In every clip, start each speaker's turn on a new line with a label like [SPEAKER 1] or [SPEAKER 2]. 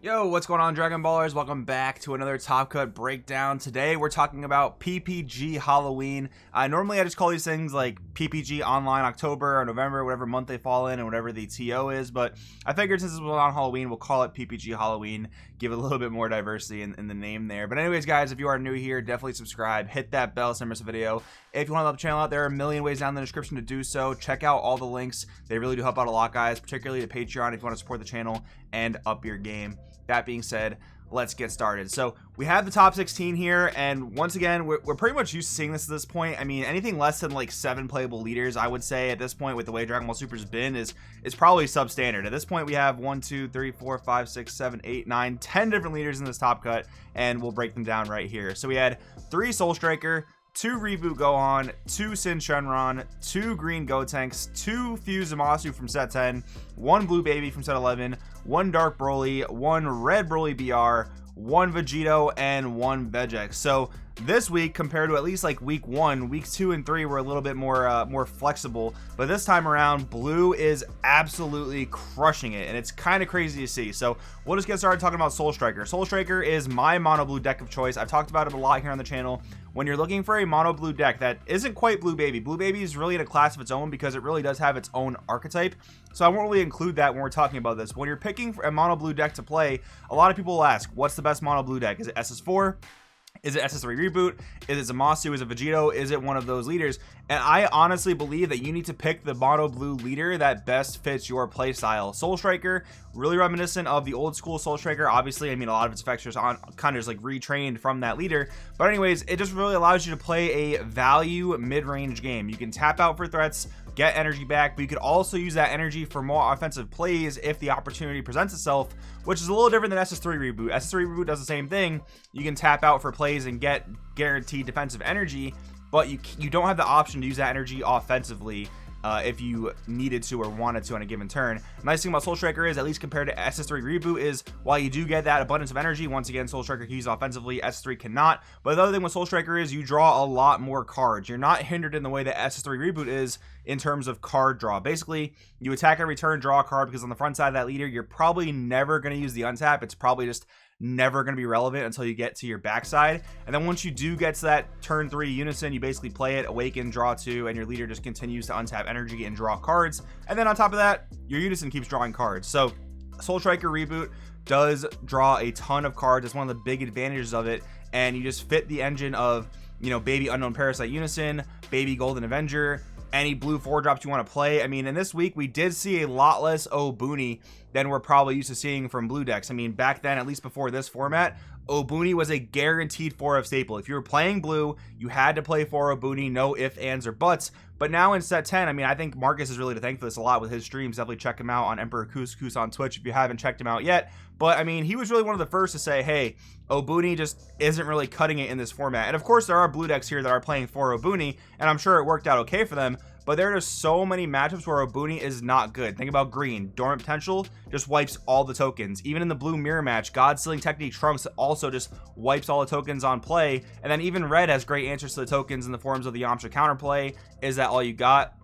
[SPEAKER 1] Yo, what's going on, Dragon Ballers? Welcome back to another Top Cut breakdown. Today we're talking about PPG Halloween. Normally I just call these things like PPG Online October or November, whatever month they fall in and whatever the TO is, but I figured since this was on Halloween, we'll call it PPG Halloween, give it a little bit more diversity in the name there. But anyways, guys, if you are new here, definitely subscribe, hit that bell so you don't miss a video. If you want to help the channel out, there are a million ways down in the description to do so. Check out all the links. They really do help out a lot, guys, particularly the Patreon if you want to support the channel and up your game. That being said, let's get started. So we have the top 16 here, and once again, we're pretty much used to seeing this at this point. I mean, anything less than like 7 playable leaders, I would say at this point with the way Dragon Ball Super's been is probably substandard. At this point, we have 1, 2, 3, 4, 5, 6, 7, 8, 9, 10 different leaders in this top cut, and we'll break them down right here. So we had 3 Soul Striker, 2 Reboot Gohan, 2 Sin Shenron, 2 Green Gotenks, 2 Fuse Zamasu from set 10, 1 Blue Baby from set 11, 1 Dark Broly, 1 Red Broly BR, 1 Vegito, and 1 Vegex. So this week, compared to at least like week 1, weeks 2 and 3 were a little bit more flexible, but this time around Blue is absolutely crushing it, and it's kind of crazy to see. So we'll just get started talking about Soul Striker. Soul Striker is my mono blue deck of choice. I've talked about it a lot here on the channel. When you're looking for a mono blue deck that isn't quite Blue Baby is really in a class of its own because it really does have its own archetype, so I won't really include that when we're talking about this. When you're picking a mono blue deck to play, a lot of people will ask, what's the best mono blue deck? Is it SS4? Is it SS3 Reboot? Is it Zamasu? Is it Vegito? Is it one of those leaders? And I honestly believe that you need to pick the mono blue leader that best fits your playstyle. Soul Striker, really reminiscent of the old school Soul Striker. Obviously, I mean, a lot of its effects are kind of just like retrained from that leader. But anyways, it just really allows you to play a value mid-range game. You can tap out for threats, get energy back, but you could also use that energy for more offensive plays if the opportunity presents itself, which is a little different than SS3 Reboot. SS3 Reboot does the same thing. You can tap out for plays and get guaranteed defensive energy, but you don't have the option to use that energy offensively if you needed to or wanted to on a given turn. The nice thing about Soul Striker is, at least compared to SS3 Reboot, is while you do get that abundance of energy, once again, Soul Striker can use offensively, SS3 cannot. But the other thing with Soul Striker is you draw a lot more cards. You're not hindered in the way that SS3 Reboot is in terms of card draw. Basically, you attack every turn, draw a card, because on the front side of that leader, you're probably never going to use the untap. It's probably just never going to be relevant until you get to your backside, and then once you do get to that turn 3 unison, you basically play it, awaken, draw 2, and your leader just continues to untap energy and draw cards. And then on top of that, your unison keeps drawing cards. So Soul Striker Reboot does draw a ton of cards. It's one of the big advantages of it, and you just fit the engine of, you know, Baby Unknown Parasite Unison, Baby Golden Avenger, any blue 4-drops you want to play. I mean, in this week, we did see a lot less Obuni than we're probably used to seeing from blue decks. I mean, back then, at least before this format, Obuni was a guaranteed 4-of staple. If you were playing blue, you had to play 4 Obuni, no ifs, ands, or buts. But now in set 10, I mean, I think Marcus is really to thank for this a lot with his streams. Definitely check him out on Emperor Couscous on Twitch if you haven't checked him out yet. But I mean, he was really one of the first to say, hey, Obuni just isn't really cutting it in this format. And of course, there are blue decks here that are playing 4 Obuni, and I'm sure it worked out okay for them. But there are just so many matchups where Obuni is not good. Think about green. Dormant Potential just wipes all the tokens. Even in the blue mirror match, God Sealing Technique Trunks also just wipes all the tokens on play. And then even red has great answers to the tokens in the forms of the Yamcha counterplay. Is that all you got?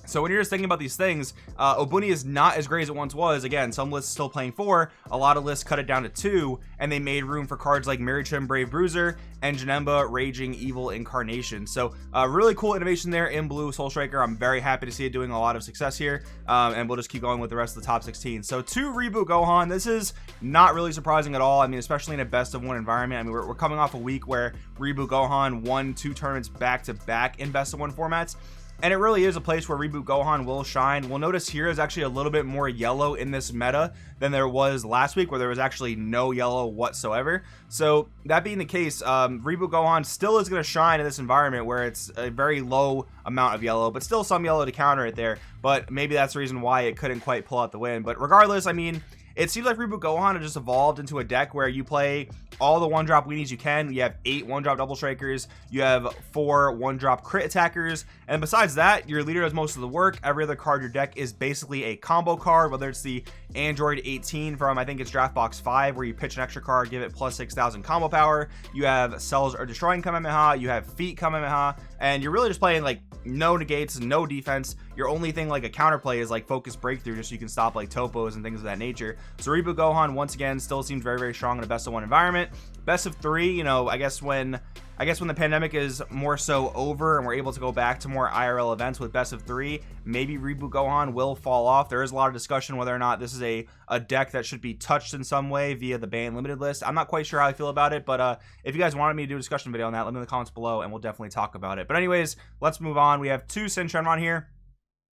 [SPEAKER 1] So when you're just thinking about these things, Obuni is not as great as it once was. Again, some lists still playing 4, a lot of lists cut it down to 2, and they made room for cards like Marichim Brave Bruiser and Janemba Raging Evil Incarnation. So really cool innovation there in blue Soul Striker. I'm very happy to see it doing a lot of success here, and we'll just keep going with the rest of the top 16. So 2 Reboot Gohan, this is not really surprising at all. I mean, especially in a best of 1 environment. I mean, we're coming off a week where Reboot Gohan won 2 tournaments back to back in best of 1 formats. And it really is a place where Reboot Gohan will shine. We'll notice here is actually a little bit more yellow in this meta than there was last week, where there was actually no yellow whatsoever. So that being the case, Reboot Gohan still is going to shine in this environment where it's a very low amount of yellow, but still some yellow to counter it there. But maybe that's the reason why it couldn't quite pull out the win. But regardless, I mean, it seems like Reboot Gohan has just evolved into a deck where you play all the 1-drop weenies you can. You have 8 1-drop double strikers, you have 4 1-drop crit attackers, and besides that, your leader does most of the work. Every other card in your deck is basically a combo card, whether it's the Android 18 from, I think it's Draft Box 5, where you pitch an extra card, give it plus 6,000 combo power. You have Cells or Destroying Kamehameha, you have Feet Kamehameha, and you're really just playing like no negates, no defense. Your only thing like a counterplay is like Focus Breakthrough, just so you can stop like topos and things of that nature. So Reboot Gohan once again still seems very, very strong in a best of 1 environment. Best of 3, you know, I guess when the pandemic is more so over and we're able to go back to more IRL events with best of 3, maybe Reboot Gohan will fall off. There is a lot of discussion whether or not this is a deck that should be touched in some way via the ban limited list. I'm not quite sure how I feel about it, but if you guys wanted me to do a discussion video on that, let me know in the comments below and we'll definitely talk about it. But anyways, let's move on. We have 2 Sin Shenron here.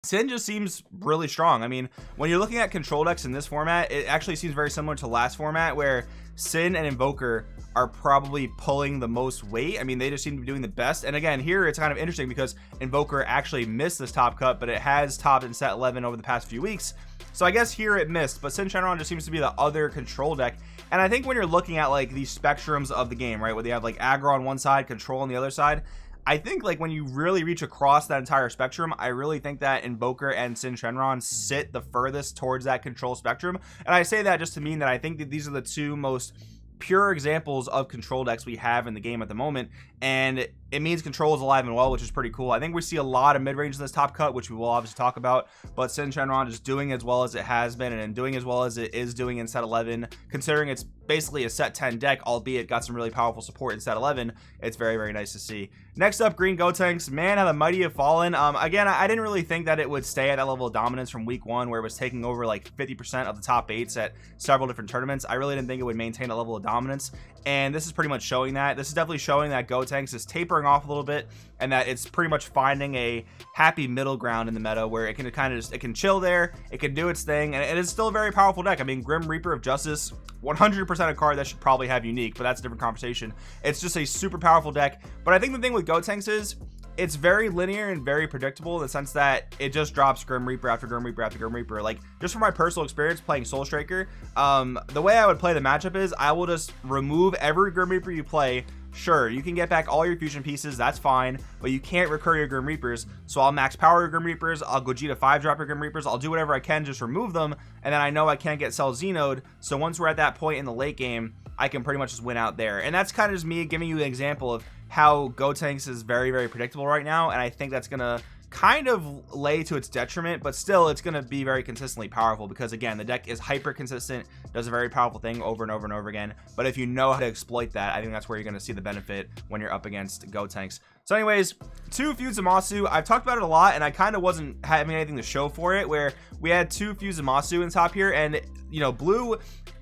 [SPEAKER 1] Sin just seems really strong. I mean, when you're looking at control decks in this format, it actually seems very similar to last format where Sin and Invoker are probably pulling the most weight. I mean, they just seem to be doing the best. And again, here it's kind of interesting because Invoker actually missed this top cut, but it has topped in set 11 over the past few weeks. So I guess here it missed, but Sin Shenron just seems to be the other control deck. And I think when you're looking at like these spectrums of the game, right, where they have like aggro on one side, control on the other side, I think like when you really reach across that entire spectrum, I really think that Invoker and Sin Shenron sit the furthest towards that control spectrum. And I say that just to mean that I think that these are the 2 most pure examples of control decks we have in the game at the moment, and it means control is alive and well, which is pretty cool. I think we see a lot of mid-range in this top cut, which we will obviously talk about, but Sin Shenron is doing as well as it has been and doing as well as it is doing in set 11, considering it's basically a set 10 deck, albeit got some really powerful support in set 11. It's very, very nice to see. Next up, Green Gotenks. Man, how the mighty have fallen. Again, I didn't really think that it would stay at that level of dominance from week 1, where it was taking over like 50% of the top 8s at several different tournaments. I really didn't think it would maintain a level of dominance, and this is pretty much showing that. This is definitely showing that Gotenks is tapering off a little bit, and that it's pretty much finding a happy middle ground in the meta where it can kind of just, it can chill there, it can do its thing, and it is still a very powerful deck. I mean, Grim Reaper of Justice, 100% a card that should probably have unique, but that's a different conversation. It's just a super powerful deck. But I think the thing with Gotenks is it's very linear and very predictable in the sense that it just drops Grim Reaper after Grim Reaper after Grim Reaper. Like, just from my personal experience playing Soul Striker, the way I would play the matchup is I will just remove every Grim Reaper you play. Sure, you can get back all your fusion pieces, that's fine, but you can't recur your Grim Reapers. So I'll max power your Grim Reapers, I'll Gogeta 5-drop your Grim Reapers, I'll do whatever I can, just remove them, and then I know I can't get Cell Xeno'd, so once we're at that point in the late game, I can pretty much just win out there. And that's kind of just me giving you an example of how Gotenks is very, very predictable right now, and I think that's gonna kind of lay to its detriment, but still it's going to be very consistently powerful because again, the deck is hyper consistent, does a very powerful thing over and over and over again. But if you know how to exploit that, I think that's where you're going to see the benefit when you're up against Gotenks. So anyways, 2 Fuzamasu. I've talked about it a lot and I kind of wasn't having anything to show for it, where we had 2 Fuzamasu in top here, and you know, blue,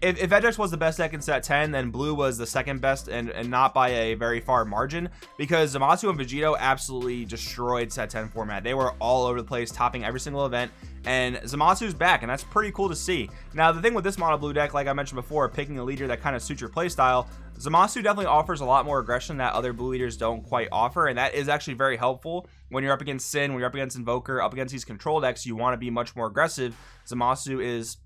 [SPEAKER 1] if Vegex was the best deck in set 10, then blue was the second best, and not by a very far margin, because Zamasu and Vegito absolutely destroyed set 10 format. They were all over the place, topping every single event, and Zamasu's back, and that's pretty cool to see. Now, the thing with this mono blue deck, like I mentioned before, picking a leader that kind of suits your playstyle, Zamasu definitely offers a lot more aggression that other blue leaders don't quite offer, and that is actually very helpful when you're up against Sin, when you're up against Invoker, up against these control decks. You want to be much more aggressive. Zamasu is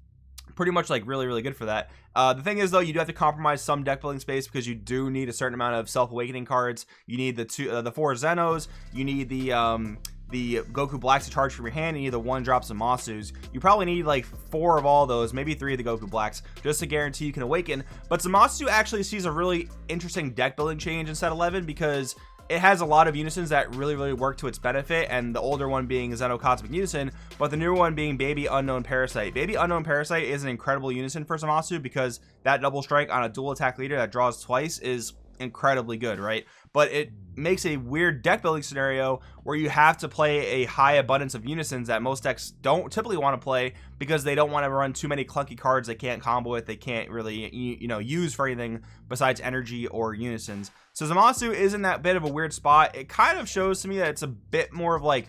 [SPEAKER 1] pretty much like really good for that. The thing is though, you do have to compromise some deck building space because you do need a certain amount of self-awakening cards. You need the 4 Zenos, you need the Goku Blacks to charge from your hand, and you need the 1-drop Zamasus. You probably need like 4 of all those, maybe 3 of the Goku Blacks, just to guarantee you can awaken. But Zamasu actually sees a really interesting deck building change in set 11 because it has a lot of unisons that really work to its benefit, and the older one being Zeno Cosmic Unison, but the newer one being Baby Unknown Parasite. Baby Unknown Parasite is an incredible unison for Zamasu because that double strike on a dual attack leader that draws twice is incredibly good, right? But it makes a weird deck building scenario where you have to play a high abundance of unisons that most decks don't typically want to play because they don't want to run too many clunky cards they can't combo with, they can't really use for anything besides energy or unisons. So Zamasu is in that bit of a weird spot. It kind of shows to me that it's a bit more of like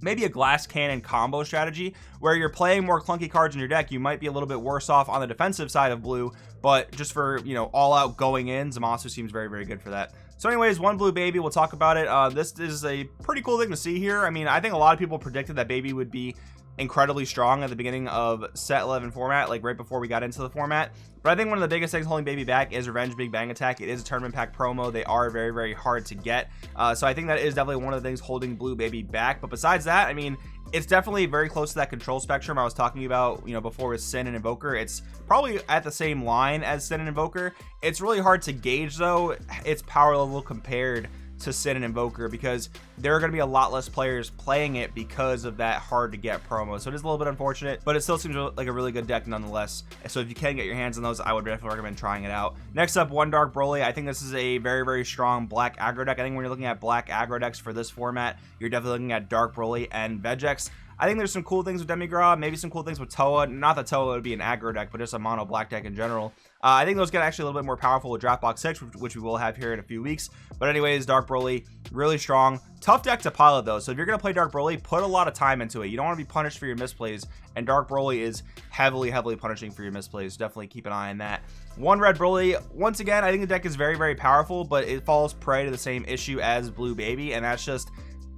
[SPEAKER 1] maybe a glass cannon combo strategy where you're playing more clunky cards in your deck. You might be a little bit worse off on the defensive side of blue, but just for, all out going in, Zamasu seems very good for that. So anyways, 1 blue Baby, we'll talk about it. This is a pretty cool thing to see here. I mean, I think a lot of people predicted that Baby would be incredibly strong at the beginning of set 11 format, like right before we got into the format. But I think one of the biggest things holding baby back is Revenge Big Bang Attack. It is a tournament pack promo. They are very, very hard to get. So I think that is definitely one of the things holding blue baby back. But besides that, I mean, it's definitely very close to that control spectrum I was talking about, you know, before with Sin and Invoker. It's probably at the same line as Sin and Invoker. It's really hard to gauge, though, its power level compared to Sin and Invoker, because there are going to be a lot less players playing it because of that hard to get promo. So it is a little bit unfortunate, but it still seems like a really good deck nonetheless. So if you can get your hands on those, I would definitely recommend trying it out. Next up, One Dark Broly. I think this is a very, very strong black aggro deck. I think when you're looking at black aggro decks for this format, you're definitely looking at Dark Broly and Vegex. I think there's some cool things with Demigra, maybe some cool things with Toa. Not that Toa would be an aggro deck, but just a mono black deck in general. I think those get actually a little bit more powerful with Draft Box 6, which we will have here in a few weeks. But anyways, Dark Broly, really strong. Tough deck to pilot, though. So if you're going to play Dark Broly, put a lot of time into it. You don't want to be punished for your misplays, and Dark Broly is heavily punishing for your misplays. Definitely keep an eye on that. One Red Broly, once again, I think the deck is very, very powerful, but it falls prey to the same issue as Blue Baby, and that's just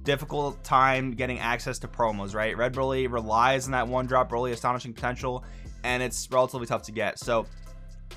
[SPEAKER 1] difficult time getting access to promos, right? Red Broly relies on that one drop Broly Astonishing Potential, and it's relatively tough to get. So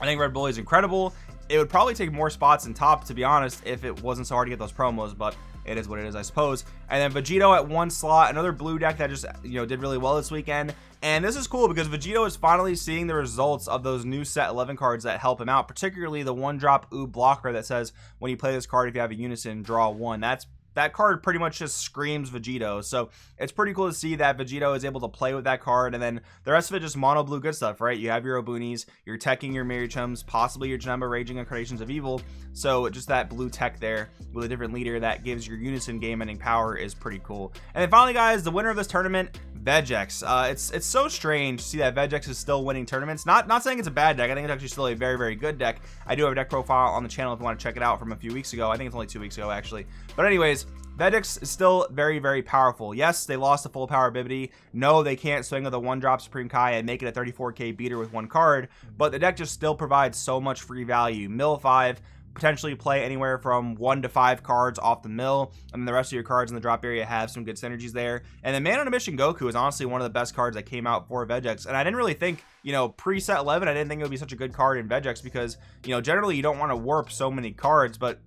[SPEAKER 1] I think Red Broly is incredible. It would probably take more spots in top, to be honest, if it wasn't so hard to get those promos, but it is what it is, I suppose. And then Vegito at one slot, another blue deck that just, you know, did really well this weekend. And this is cool because Vegito is finally seeing the results of those new set 11 cards that help him out, particularly the one drop Oob blocker that says when you play this card, if you have a unison, draw one. That card pretty much just screams Vegito. So it's pretty cool to see that Vegito is able to play with that card, and then the rest of it just mono blue good stuff, right? You have your Obunis, you're teching your Mirichums, possibly your Janemba Raging Incarnations of Evil. So just that blue tech there with a different leader that gives your unison game ending power is pretty cool. And then finally, guys, the winner of this tournament, Vegex. It's so strange to see that Vegex is still winning tournaments. Not saying it's a bad deck. I think it's actually still a very, very good deck. I do have a deck profile on the channel if you want to check it out from a few weeks ago. I think it's only 2 weeks ago, actually. But anyways, Vegex is still very, very powerful. Yes, they lost the full power Bibity. No, they can't swing with a one drop Supreme Kai and make it a 34k beater with one card, but the deck just still provides so much free value. Mill 5, potentially play anywhere from 1 to 5 cards off the mill, and then the rest of your cards in the drop area have some good synergies there. And then Man on a Mission Goku is honestly one of the best cards that came out for Vegex, and I didn't really think, you know, pre-set 11, I didn't think it would be such a good card in Vegex because, you know, generally you don't want to warp so many cards, but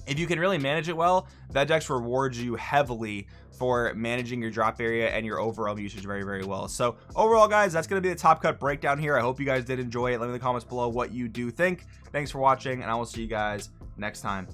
[SPEAKER 1] if you can really manage it well, Vegex rewards you heavily for managing your drop area and your overall usage very, very well. So overall, guys, that's going to be the top cut breakdown here. I hope you guys did enjoy it. Let me know in the comments below what you do think. Thanks for watching, and I will see you guys next time.